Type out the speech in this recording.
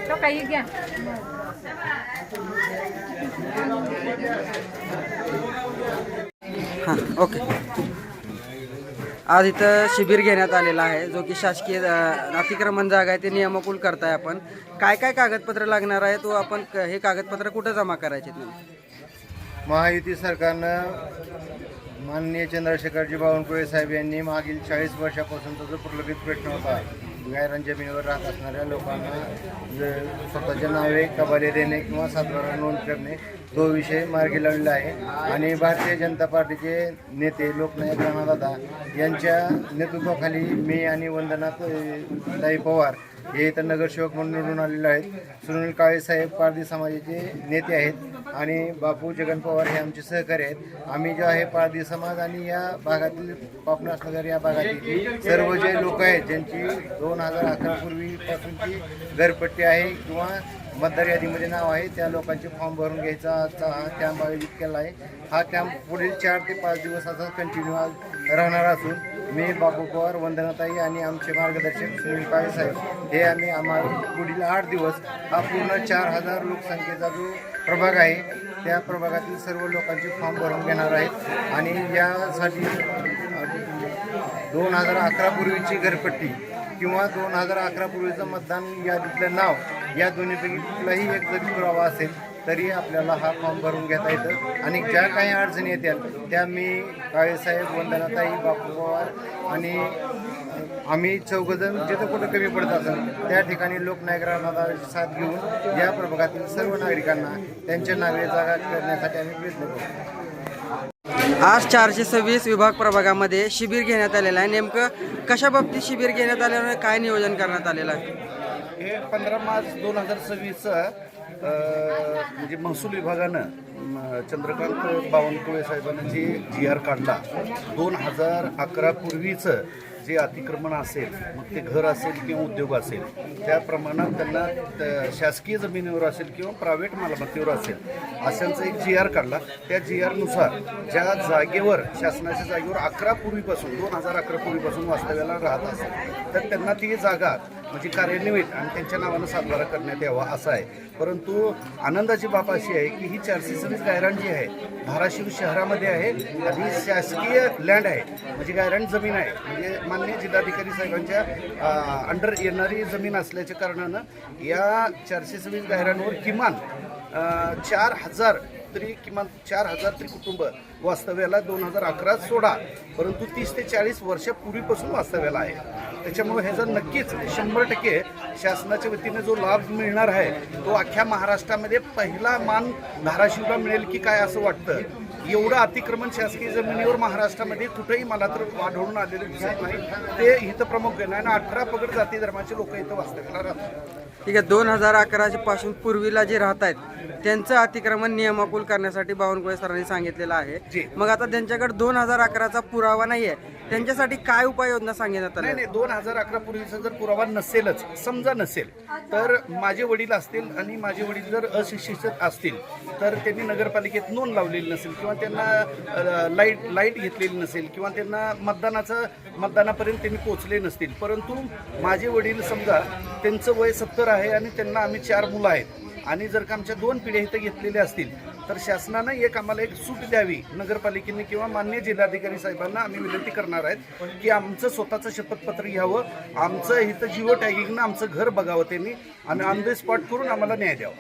तो काही घ्या हां ओके। आज इथं शिबिर घेण्यात आलेलं आहे जो की शासकीय अतिक्रमण जागा आहे ते नियमाकुल करताय आपण। काय काय कागदपत्र लागणार आहे तो आपण हे कागदपत्र कुठे जमा करायचे तुम्ही? महायुती सरकारनं माननीय चंद्रशेखरजी बावनकुळे साहेब यांनी मागील 40 वर्षापासूनचा जो प्रलंबित प्रश्न होता गायरान जमिनीवर राहत असणाऱ्या लोकांना स्वतःच्या नावे कबाले देणे किंवा सातबारा नोंद करणे तो विषय मार्गी लावलेला आहे आणि भारतीय जनता पार्टीचे नेते लोकनायक राणादादा यांच्या नेतृत्वाखाली मी आणि वंदना ताई पवार हे इथं नगरसेवक म्हणून निवडून आलेले आहेत। सुनील काळेसाहेब पारधी समाजाचे नेते आहेत आणि बापू जगन पवार हे आमचे सहकारी आहेत। आम्ही जो आहे पारधी समाज आणि या भागातील पापनासनगर या भागातील सर्व जे लोक आहेत ज्यांची 2011 पूर्वीपासूनची घरपट्टी आहे किंवा मतदार यादीमध्ये नाव आहे त्या लोकांचे फॉर्म भरून घ्यायचा आजचा हा कॅम्प आयोजित केला आहे। हा कॅम्प पुढील 4 ते 5 दिवस असा कंटिन्यू राहणार असून मी बापू पवार वंदनाताई आणि आमचे मार्गदर्शक सुनील काळे साहेब हे आम्ही आम्हाला पुढील 8 दिवस हा पूर्ण 4000 लोकसंख्येचा जो प्रभाग आहे त्या प्रभागातील सर्व लोकांचे फॉर्म भरून घेणार आहेत आणि यासाठी 2011 पूर्वीची घरपट्टी किंवा 2011 पूर्वीचं मतदान यादीतलं नाव या दोन्हीपैकी कुठलाही एक जरी पुरावा असेल तरी आपल्याला हा फॉर्म भरून घेता येतं आणि ज्या काही अडचणी येतील त्या मी काळेसाहेब वंदनाताई बापू पवार आणि आम्ही चौघजण जिथं कुठं कमी पडत असेल त्या ठिकाणी लोकनायक राणादादाची साथ घेऊन या प्रभागातील सर्व नागरिकांना त्यांच्या नावे जागा करण्यासाठी आम्ही प्रयत्न करू। आज 426 विभाग प्रभागामध्ये शिबिर घेण्यात आलेलं आहे। नेमकं कशा बाबतीत शिबिर घेण्यात आल्यामुळे काय नियोजन करण्यात आलेलं आहे? हे 15 मार्च 2026 म्हणजे महसूल विभागानं चंद्रकांत बावनकुळे साहेबांनी जे GR काढला 2011 पूर्वीचं जे अतिक्रमण असेल मग ते घर असेल किंवा उद्योग असेल त्या प्रमाणात त्यांना शासकीय जमिनीवर असेल किंवा प्रायव्हेट मालमत्तेवर असेल अशांचा एक GR काढला। त्या GR नुसार ज्या जागेवर शासनाच्या जागेवर 2011 पूर्वीपासून वास्तव्याला राहत असेल तर त्यांना ती जागा म्हणजे कार्यान्वित आणि त्यांच्या नावानं सातबारा करण्यात यावा असं आहे। परंतु आनंदाची बाब अशी आहे की ही 426 गायरान जी आहे धाराशिव शहरामध्ये आहे आणि शासकीय लँड आहे म्हणजे गायरान जमीन आहे म्हणजे माननीय जिल्हाधिकारी साहेबांच्या अंडर येणारी जमीन असल्याच्या कारणानं या 426 गायरांवर किमान 4000 तरी कुटुंब वास्तव्याला 2011 सोडा परंतु 30 ते 40 वर्षापूर्वीपासून वास्तव्याला आहे। त्याच्यामुळे ह्याचा नक्कीच 100% शासनाच्या वतीने जो लाभ मिळणार आहे तो अख्ख्या महाराष्ट्रामध्ये पहिला मान धाराशिवला मिळेल की काय असं वाटतं। एवढं अतिक्रमण शासकीय जमिनीवर महाराष्ट्रामध्ये कुठेही मला तर आढळून आलेलं दिसत नाही। ते इथं प्रमुख आहे आणि 18 पगड जाती धर्माचे लोक इथं वास्तव्याला राहतात। ठीक आहे। 2011 पासून पूर्वीला जे राहत आहेत त्यांचं अतिक्रमण नियमाकुल करण्यासाठी बावनकुळे सरांनी सांगितलेलं आहे। मग आता त्यांच्याकडे 2011चा पुरावा नाही आहे त्यांच्यासाठी काय उपाययोजना सांगण्यात आल्या? नाही 2011 पूर्वीचा जर पुरावा नसेलच समजा नसेल तर माझे वडील असतील आणि माझे वडील जर अशिक्षित असतील तर त्यांनी नगरपालिकेत नोंद लावलेली नसेल किंवा त्यांना लाईट घेतलेली नसेल किंवा त्यांना मतदानापर्यंत त्यांनी पोहोचले नसतील, परंतु माझे वडील समजा त्यांचं वय 70 आहे आणि त्यांना आम्ही 4 मुलं आहेत आणि जर का आमच्या 2 पिढ्या इथं घेतलेल्या असतील तर शासनानं आम्हाला एक सूट द्यावी नगरपालिकेने किंवा माननीय जिल्हाधिकारी साहेबांना आम्ही विनंती करणार आहेत की आमचं स्वतःचं शपथपत्र घ्यावं, आमचं इथं जिओ टॅगिंगनं आमचं घर बघावं त्यांनी आणि ऑन द स्पॉट करून आम्हाला न्याय द्यावा.